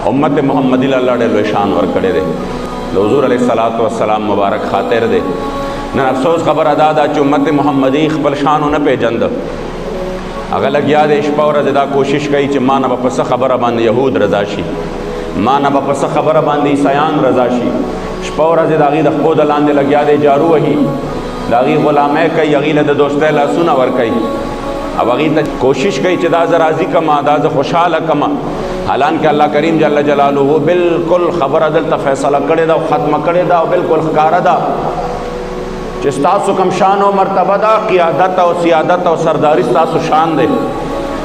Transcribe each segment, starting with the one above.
امت محمدی اللہ ډېر لوی شان ورکړی دی د حضور علیه الصلاۃ والسلام مبارک خاطر دی. نن افسوس خبره دا ده چې امت محمدی خپل شان ونه پیژنده. هغه لګیا دی شپه ورځ دا کوشش کوي چې ما نه به په څه خبره باندې یهود رضا شي، ما نه به په څه خبره باندې عیسایان رضا شي. شپه ورځ د هغې د پښو د لاندې لګیا دی جارو وهي، د هغې غلامۍ کوي، هغې له د دوستۍ لاسونه ورکوي او هغې ته کوشش کوي چې دا زه راضي کما، دا زه خوشحاله کما. حالانکه الله کریم جل جلاله بالکل خبره دلته فیصله کړې ده او ختمه کړې ده او بالکل ښکاره ده چې ستاسو کوم شان او مرتبه ده، قیادت او سیادت او سرداری ستاسو شان دی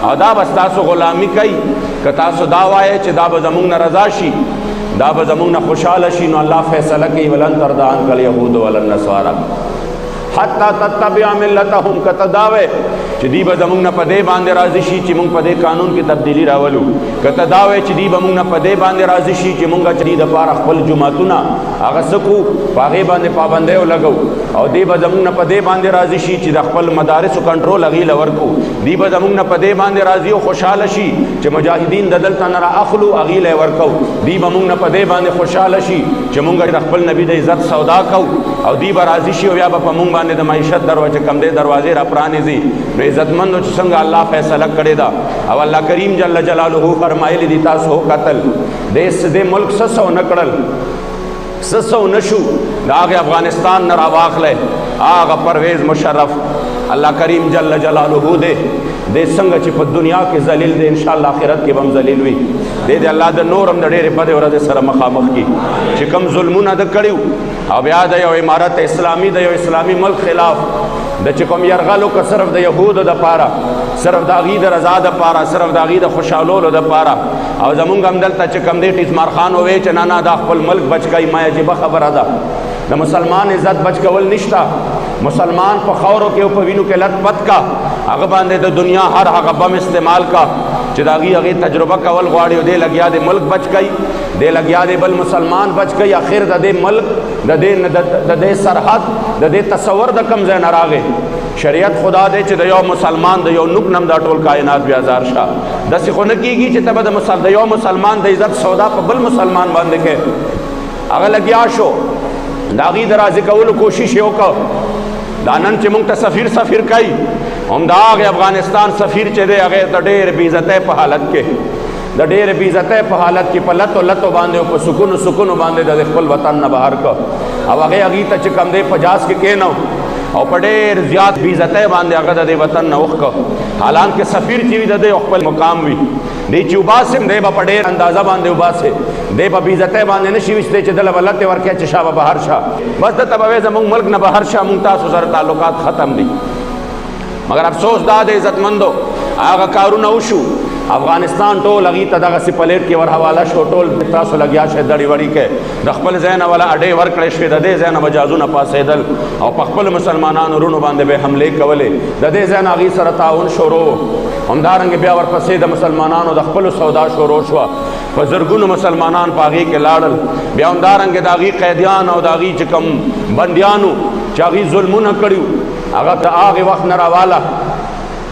او دا به ستاسو غلامي کوي. که تاسو دا وایئ چې دا به زموږ نه رضا شي، دا به زموږ نه خوشحاله شي، نو الله فیصله کوي ولن ترضى عنک الیهود ولا النصارى حتی تتبع ملتهم. که ته دا وایې چې دوی به زموږ نه په دې باندې راضي شي چې موږ په دې قانون کې تبدیلي راولو، که ته دا وایې چې دوی به موږ نه په دې باندې راضي شي چې موږ چې دوی دپاره خپل جوماتونه هغه څه کړو، په هغې باندې پابندۍ ولګو، او دوی به زموږ نه په دې باندې راضي شي چې د خپل مدارسو کنټرول هغې له ورکړو، دوی به زموږ نه په دې باندې راضي او خوشحاله شي چې مجاهدین د دلته نه رااخلو هغې له یې ورکو، دوی به موږ نه په دې باندې خوشحاله شي چې موږ د خپل نبي د عزت سودا کوو، او دوی به راضي شي او بیا به په موږ باندې د معیشت چې کم دی دروازې را پرانیزي. نو عزتمندو چې څنګه الله فیصله کړې ده او الله کریم جل جلاله فرمایلی دي تاسو وکتل دې ملک څه څه ونه کړل، څه څه ونه شو د هغې افغانستان نه راواخلی هغه پرویز مشرف الله کریم جل جلاله دی څنګه چې په دنیا کې ذلیل دی انشاءالله آخرت کې به هم ذلیل وي. دی الله د نور هم د ډېرې بدې ورځې سره مخامخ کي چې کوم ظلمونه د کړي او بیا د یو امارت اسلامي د یو اسلامي ملک خلاف د چې کوم یرغل وکړه صرف د یهودو دپاره، صرف د هغې د رضا دپاره، صرف د هغې د خوشحالولو دپاره. او زمونږ هم دلته چې کوم دی ټیزمار خان وویل چې نه نه دا خپل ملک بچ کوي، ما عجیبه خبره ده. د مسلمان عزت بچ کول نشته. مسلمان په خاورو کې او په وینو کې لت پت کا، هغه باندې د دنیا هر هغه بم استعمال کا چې د هغې تجربه کول غواړي او دی لګیا دی ملک بچ کوي، دی لګیا دی بل مسلمان بچ کوي. آخر د دې ملک د دې سرحد د دې تصور د کوم ځای نه راغی. شریعت خدا دی چې د یو مسلمان د یو نوک نم دا ټول کائنات بیا ازار شه. داسې خو نه کېږي چې ته به د یو مسلمان د عزت سودا په بل مسلمان باندې کې هغه لګیا شو، د هغې د راضي کولو کوشش یې وکړ. دا نن چې موږ ته سفیر کوي هم د هغې افغانستان سفیر چې دی هغې د ډېر بېعزتۍ په حالت کې د ډېر بېعزتۍ په حالت کې په لتو لتو باندې او په سکونو باندې د خپل وطن نه بهر کړ او هغې ته چې کوم دی په جاز کې کېنو او په ډېر زیات بېعزتۍ باندې هغه د دې وطن نه وښکه. حالانکه سفیر چې وي د دی خپل مقام وي، دی چې وباسم دی به په ډېر اندازه باندې وباسې، دی په بېعزتۍ باندې نه شي ویستی چې دله به لتې ورکړی چې شا به بهر شه، بس دته به وایي زموږ ملک نه بهر شه، موږ تاسو سره تعلقات ختم دي. مگر افسوس دا د عزتمندو هغه کارونه وشو، افغانستان ټول هغې ته دغسې پلیټ کې ور حواله شو، ټول تاسو لګیا شئ دړې وړې کې د خپل ځای نه وله اډې ورکړی شوې، د دې ځای نه به جازونه پاسېدل او په خپلو مسلمانانو وروڼو باندې به حملې کولې، د دې ځای نه هغې سره تعاون شروع. همدارنګې بیا ورپسې د مسلمانانو د خپلو سودا شروع شوه، په زرګونو مسلمانان په هغې کې لاړل. بیا همدارنګې د هغې قیدیان او د هغې چې کوم بندیانو چې هغې ظلمونه کړي هغه د هغې وخت نه راواله،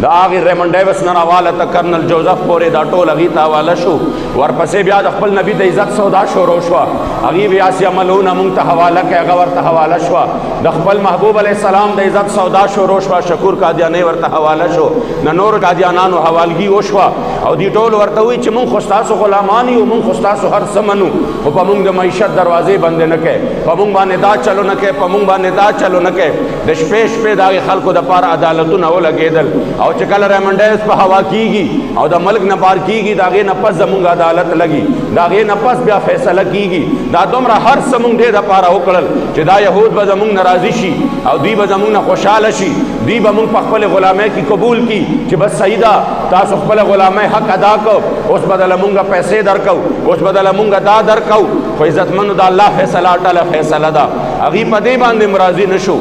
د هغې ریمن ډیوس نه راواله ته کرنل جوزف پورې دا ټول هغې ته حواله شو. ورپسې بیا د خپل نبي د عزت سودا شروع شوه، هغې بیا چې عملونه موږ ته حواله کړې هغه ورته حواله شوه. د خپل محبوب علیه السلام د عزت سودا شروع شوه، شکور قادیانۍ ورته حواله شو، د نورو قادیانانو حوالګي وشوه او دوی ټول ورته وایي چې موږ خو ستاسو غلامان یو، موږ خو ستاسو هر څه منو، خو په موږ د معیشت دروازې بندې نه کوې، په موږ باندې دا چلو نه کوې، په موږ باندې دا چلو نه کوې. د شپې د هغې خلکو دپاره عدالتونه ولګېدل او چې کله ریمن ډیوس په هوا کېږي او د ملک نه بار کېږي د هغې نه پس زموږ عدالت لګي، د هغې نه پس بیا فیصله کېږي. دا دومره هر څه موږ دې دپاره وکړل چې دا یهود به زموږ نه راضي شي او دوی به زموږ نه خوشحاله شي، دوی به موږ په خپلې غلامۍ کې قبول کړي چې بس صحیح ده تاسو خپله غلامۍ حق ادا کړو، اوس به دله مونږ پیسې درکو، اوس به دله مونږ دا درکو. خو عزتمنو د الله فیصله اټله فیصله ده، هغې په دې باندې راضي نه شو.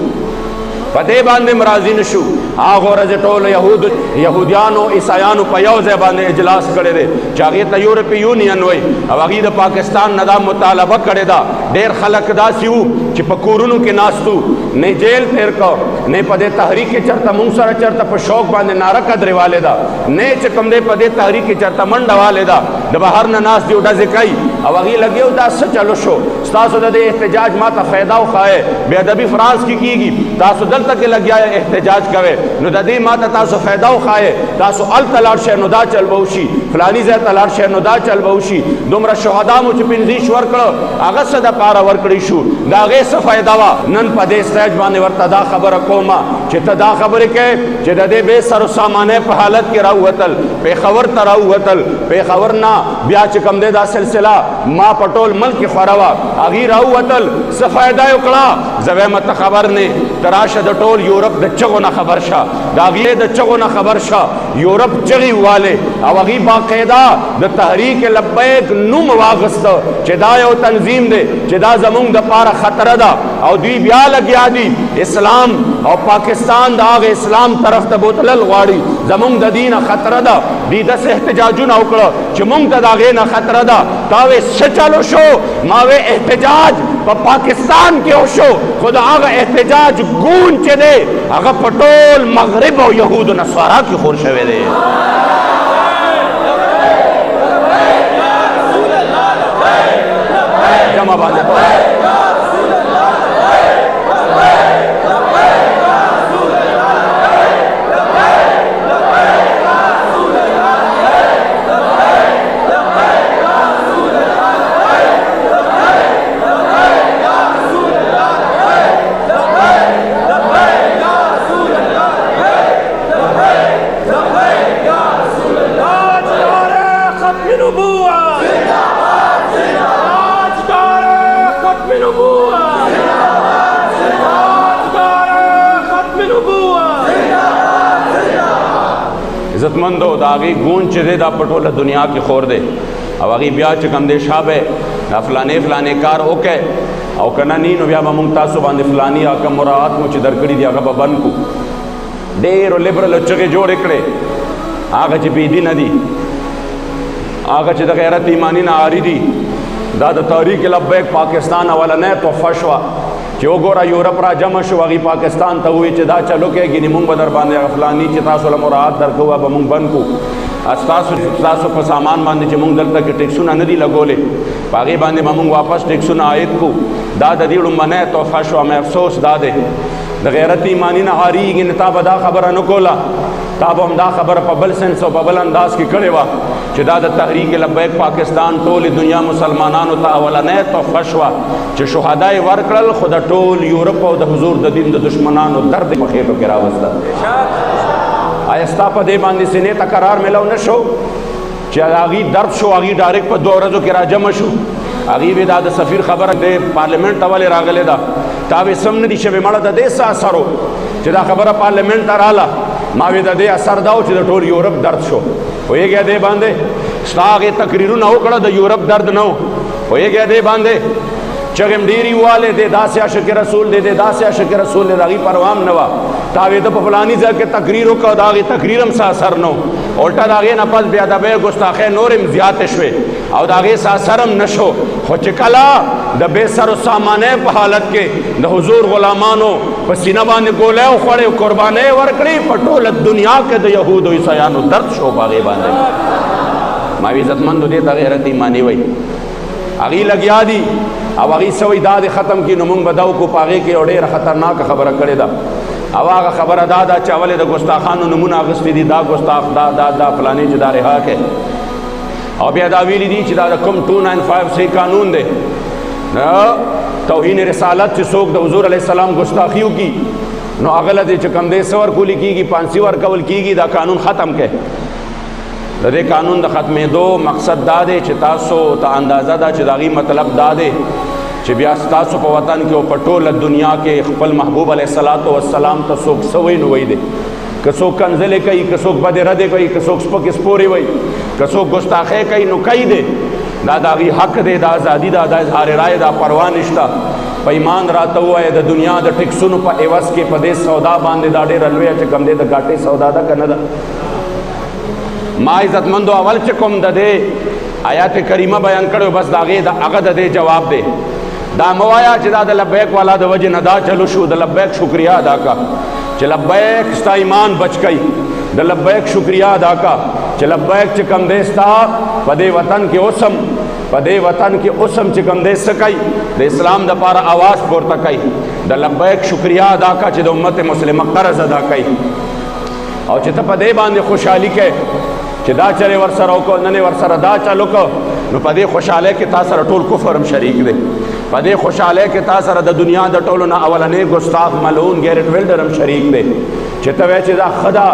پدې باندې مرضی نشو هغه ورځ ټول یهودیانو عیسایانو په یو ځای باندې اجلاس کړی دی چې هغې ته یورپی یونین وایي او هغې د پاکستان نه دا مطالبه کړې ده. ډېر خلک داسې وو چې په کورونو کې ناستو، نه جیل تیر کو، نه په دې تحریک کې چېرته مونږ سره چېرته په شوق باندې ناره قدرېوالی ده، نه چې کوم دی په دې تحریک کې چېرته منډه والی ده، د بهر نه ناست دي او ډزې کوي او هغې لګیا دا څه چلو شو. ستاسو د دې احتجاج ما ته فایده وښایې، بې ادبي فرانس کې کېږي، تاسو دلته کې لګیا احتجاج کوئ، نو د دې ما ته تاسو فایده وښایې، تاسو هلته لاړ شئ نو دا چل به وشي، فلاني ځای ته لاړ شئ نو دا چل به وشي. دومره شهدا مو چې پنځیش ورکړه هغه څه دپاره ورکړی شو، د هغې څه فایده وه؟ نن په دې سټیج باندې ورته دا خبره کومه چې ته دا خبرې کوې چې د دې بې سر و سامانۍ په حالت کې راووتل، پېښور ته راووتل، پېښور نه بیا چې کوم دی دا سلسله ما په ټول ملک کې خوره وه، هغې راووتل، څه فایده یې وکړه؟ زه وایم ته خبر نه، ته راشه د ټول یورپ د چغو نه خبر شه، د هغې د چغو نه خبر شه. یورپ چغې ووالې او هغې باقاعده د تحریک لبیک نوم واغسته چې دا یو تنظیم دی چې دا زمونږ دپاره خطره ده او دوی بیا لګیا دي اسلام او پاکستان د هغه اسلام طرف ته بوتلل غواړي. زمونږ د دې نه خطره ده، دوی داسې احتجاجونه وکړه چې مونږ ته د هغې نه خطره ده. تا وې څه چلو شو؟ ما وې احتجاج په پاکستان کې وشو، خو د هغه احتجاج ګون چې دی هغه په ټول مغرب او یهود و نصارا کې خور شوی دی. جمع باندې عزتمندو دا هغې ګوند چې دی دا په ټوله دنیا کې خور دی او هغې بیا چې کوم دی شابه دا فلانې فلانې کار وکړئ او که نه نی نو بیا به مونږ تاسو باندې فلاني هغه مراعات مو چې درکړي دي هغه به بند کړو. ډېرو لیبرلو چغې جوړې کړې، هغه چې بېدینه دي، هغه چې د غیرت ایماني نه عاري دي. دا د تحریک لبیک پاکستان اولنۍ تحفه شوه چې وګوره یورپ را جمع شو، هغې پاکستان ته ووایي چې دا چلو کېږي نې مونږ به در باندې هغه فلاني چې تاسو له مراعات درکوو به مونږ بند کړو. ستاسو په سامان باندې چې مونږ دلته کې ټیکسونه نه دي لګولې په هغې باندې به مونږ واپس ټیکسونه عاید کړو. دا د دې لومبنۍ تحفه شوه. مې افسوس دا دی د غیرت ایماني نه عارېږي نه، تا به دا خبره نه کوله، تا به هم دا خبره په بل سنس او په بل انداز کې کړې وه چې دا د تحریک لبیک پاکستان ټولې دنیا مسلمانانو ته اولنۍ تحفه شوه چې شهدا یې ورکړل، خو د ټول یورپ او د حضور د دین د دشمنانو درد یې په خېټو کې راوسته. آیا ستا په دې باندې سینې ته قرار میلاو نه شو چې هغې درد شو؟ هغې ډایرکټ په 2 ورځو کې را جمع شو. هغې وې دا د سفیر خبره د پارلمنټ ته ولې راغلې ده؟ تا وې سم نه دي شوې مړه د دې څه اثر و چې دا خبره پارلمنټ ته راله؟ ما وې د دې اثر دا و چې د ټول یورپ درد شو. پوهېږې دې باندې ستا هغې تقریرونه وکړه د یورپ درد نه و. پوهېږې دې باندې چغې م ډېرې ووالې دی داسې عاشق رسول دی داسې عاشق رسول دی، د هغې پروا هم نه وه. تا وې ته په فلاني ځای کې تقریر وکړه، د هغې تقریر هم څه اثر نه و، الټه د هغې نه پس بې ادبۍ ګستاخۍ نورې هم زیاتې شوې او د هغې څه اثر هم نه شو. خو چې کله د بې سر و سامانۍ په حالت کې د حضور غلامانو په سینه باندې ګولۍ وخوړې او قربانۍ ورکړې، په ټوله دنیا کې د یهودو عیسایانو درد شو په هغې باندې. ما وی عزتمندو دې ته غیرت ایماني وایي. هغې لګیا دي او هغې څه وایي دا دې ختم کړي نو مونږ به دا وکړو. په هغې کې یو ډېره خطرناکه خبره کړې ده او هغه خبره دا ده چې اول یې د ګستاخانو نومونه اخیستي دي، دا ګستاخ دا فلانې چې دا رها کې، او بیا دا ویلي دي چې دا د کوم 295 قانون دی توهین رسالت چې څوک د حضور علیه السلام ګستاخي وکړي نو هغه له دې چې کوم دی څه ورکولی کېږي، پانسي ورکول کېږي. دا قانون ختم کړئ. د دې قانون د ختمېدو مقصد دا دی چې تاسو ته اندازه ده چې د هغې مطلب دا دی چې بیا ستاسو په وطن کې او په ټوله دنیا کې خپل محبوب علیه السلام ته څوک څه وایي نو وایي دی. که څوک کنځلې کوي، که څوک بدې ردې کوي، که څوک سپکې سپورې وایي، که څوک ګستاخۍ کوي نو کوي دی. دا داغي حق دے، دا ازادي دا، دا اظهار رائے دا، پروا نشتا. په ایمان راته ووایه د دنیا د ټکسونو په عوض کې په دې سودا باندې دا ډېره لویه چې کوم دی د ګاټې سودا ده که نه ده؟ ما عزتمندو اول چې کوم د دې آیات کریمه بیان کړی بس د هغې د هغه د دې جواب دی. دا مه وایه چې دا د لبیک والا د وجې نه دا چلو شو. د لبیک شکریه ادا کا چې لبیک ستا ایمان بچ کئ. د لبیک شکریه ادا کا چې لبیک چې کوم دی ستا په دې وطن کې اوسم په دې وطن کې اوسم چې کوم دی څه کوي د اسلام دپاره آواز پورته کوي. د لبیک شکریه ادا کا چې د امت مسلمه قرض ادا کوي او چې ته په دې باندې خوشحالي کوې چې دا چلې ورسره وکړو نن یې ورسره دا چل وکړو نو په دې خوشحالۍ کې تا سره ټول کفر هم شریک دی. په دې خوشحالۍ کې تا سره د دنیا د ټولو نه اولنی ګستاخ ملعون ګیرټ ویلډر هم شریک دی چې ته وایې چې دا ښه ده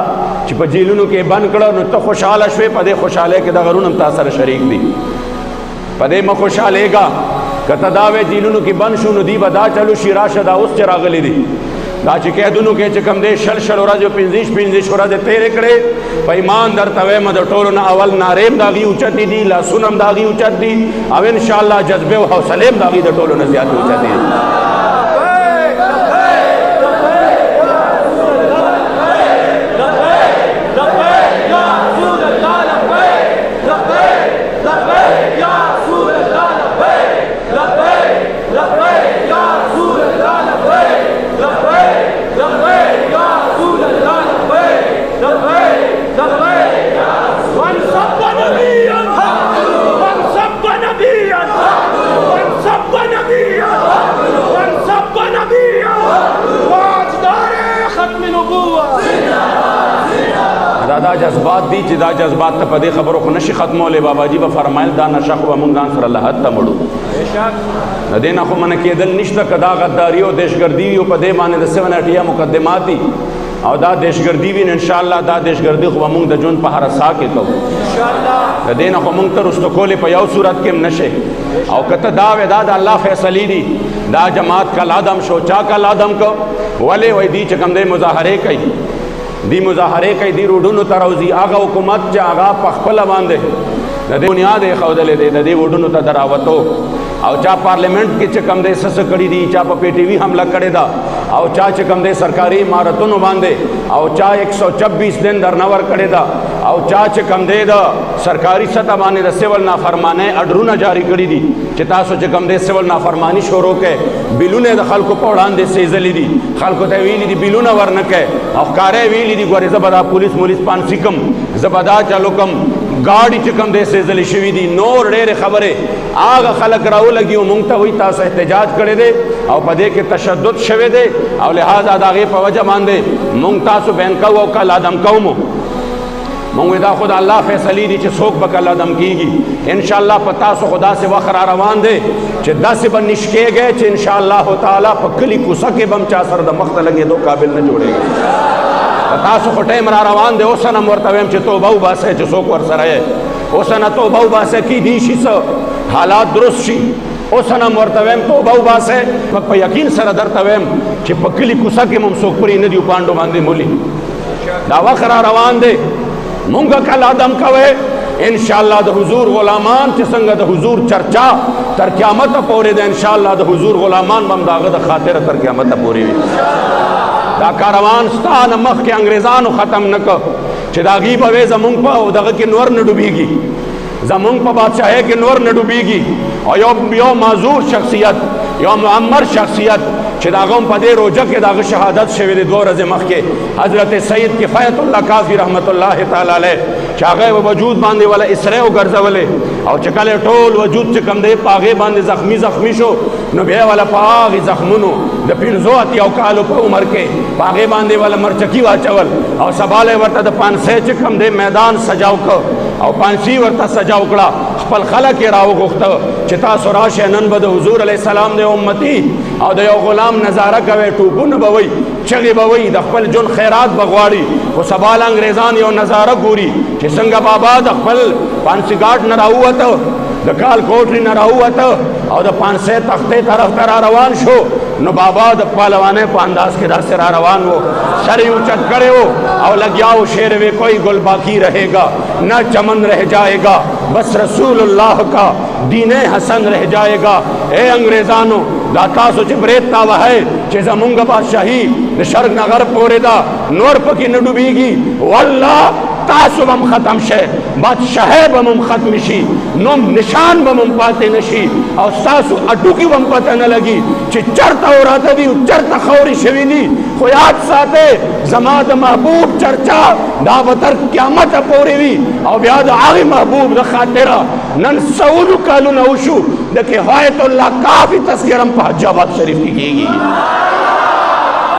چې په جیلونو کې بند کړه نو ته خوشحاله شوې. په دې خوشحالۍ کې دغه رون هم تا سره شریک دي. په دې مه خوشحالېږه که ته دا وایې جیلونو کې بند شو نو دی به دا چلو شي راشه دا اوس چې راغلی دي دا چې قیدونو کې چې کوم دی شل ورځې 15 ورځې تېرې کړې په ایمان درته وایم د ټولو نه اول نارې هم د هغې اوچتې دي لاسونه هم د هغې اوچت دي او انشاءالله جذبې او حوصلې هم د هغې د ټولو نه زیاتې اوچتې دي. دا جذبات دي چې دا جذبات ته په دې خبرو خو نشي ختمولی. بابا جي به فرمایل دا نشه خو به مونږ ځان سره لحد ته مړو. د دې نه خو منع کېدل نشته که دا غداري او دهشتګردي وي او په دې باندې د 7 مقدمات دي او دا دهشتګردي وي نو انشاءالله دا دهشتګردي خو به مونږ د ژوند په هره ساه کې کوو. د دې نه خو مونږ ته رسته کولی په یو صورت کې هم نشي. او که ته دا وې دا د الله فیصلې دي دا جماعت کل عدم شو چا کل عدم کو ولې وایي دی چې کوم دی مظاهرې کوي دی مظاهرې کوي دی روډونو ته راوځي هغه حکومت چې هغه په خپله باندې د دې بنیاد یې ښودلی دی د دې وډونو ته د راوتو او چا پارلیمنٹ کې چې کوم دی څه څه کړي دي چا په پی ټي وي حمله کړې ده او چا چې کوم دی سرکاري عمارتونو باندې او چا 126 دن درنور کړې ده او چا چې کوم دی د سرکاري سطح باندې د سیول نافرمانۍ اډرونه جاری کړي دي چې تاسو چې کوم دی سیول نافرمانی شروع کړئ بیلونه د خلکو په وړاندې سیزلي دي خلکو ته ویلي دي بیلونه ورنه کړئ او ښکاره ویلي دي ګورې زه به دا پولیس پانسي کم زه به دا چلو کم گاڑی چې کوم دی سیزلي شوي دي نور ډېرې خبرې هغه خلک راولګي او مونږ ته وایي تاسو احتجاج کړی دی او په دې کې تشدد شوی دی او لہذا د هغې په وجه باندې مونږ تاسو بین کوو او کل عدم کوو مونږ دا خو د الله فیصلې دي چې څوک به کل عدم کېږي انشاءالله په تاسو خو داسې وخت را روان دی چې داسې به نشکېږئ چې انشاءالله تعالی په کلي کوڅه کې به هم چا سره د مخ ته لګېدو قابل نه جوړېږي تاسو خو ټایم را روان دی اوس نه م ورته ویم چې توبه وباسئ چې څوک ورسره یې اوس نه توبه وباسئ کیدی شي څه حالات درست شي اوس نه م ورته ویم توبه وباسئ په یقین سره درته ویم چې په کلي کوڅه کې هم څوک پرې نه دي پانډو باندې مولي دا وخت را روان دی مونږ کل عدم کوئ انشاءالله د حضور غلامان چې څنګه د حضور چرچا تر قیامته پورې ده انشاءالله د حضور غلامان به هم د هغه د خاطره تر قیامته پورې وي دا کاروان ستا نه مخکې انګریزانو ختم نه کړ چې د هغې به وې زمونږ په دغه کې نور نه ډوبېږي زمونږ په بادشاهۍ کې نور نه ډوبېږي او یو معذور شخصیت یو معمر شخصیت چې د هغه هم په دې روژه کې د هغه شهادت شوې دی 2 ورځې مخکې حضرت سید کفایت الله کافي رحمت الله تعالی علیه چې هغه یې وجود باندې وله اسرې وګرځولې او چې کله ټول وجود چې کوم دی په هغې باندې زخمي شو نو بیا وله په هغې زخمونو د 15 کالو په عمر کې په هغې باندې وله مرچکي واچول او سباله ورته د پانسۍ چې کوم دی میدان سجاو کړ او پانسي ورته سجاو کړه خپل خلک یې راوغوښته چې تاسو راشئ نن به د حضور علیه السلام د امتي او د یو غلام نظاره کوئ ټوپونه به وئ چغې به وئ د خپل ژوند خیرات به غواړي خو سباله انګریزان یو نظاره ګوري چې څنګه بابا د خپل پانسي ګاټ نه راووته د کال کوټري نه راووته او د پانسۍ تختې طرف ته را روان شو نو بابا د پهلوانے په انداز کې داسې را روان وہ سر اوچت کرے ہو اور لگیاؤ شیر میں کوئی گل باقی رہے گا نہ چمن رہ جائے گا بس رسول اللہ کا دین حسن رہ جائے گا. اے انگریزانو دا تاسو چې بریتا وہے چې زمونږ بادشاہی د شرق نه غرب پورې دا نور پکې نه ډوبېږي والله تاسو بم ختم شه بادشاہی بم ختم شي نوم نشان بم پاتې نشي او تاسو اډوکی بم پته نه لګي چې چرته اوراته دي چرته خوري شوي دي. خو یاد ساته زما د محبوب چرچا دا به تر قیامت پورې وي او بیا د هغې محبوب د خاطره نن سونو کالونه وشو د کفایت الله کافي تذکره په حج آباد شریف کې کېږي.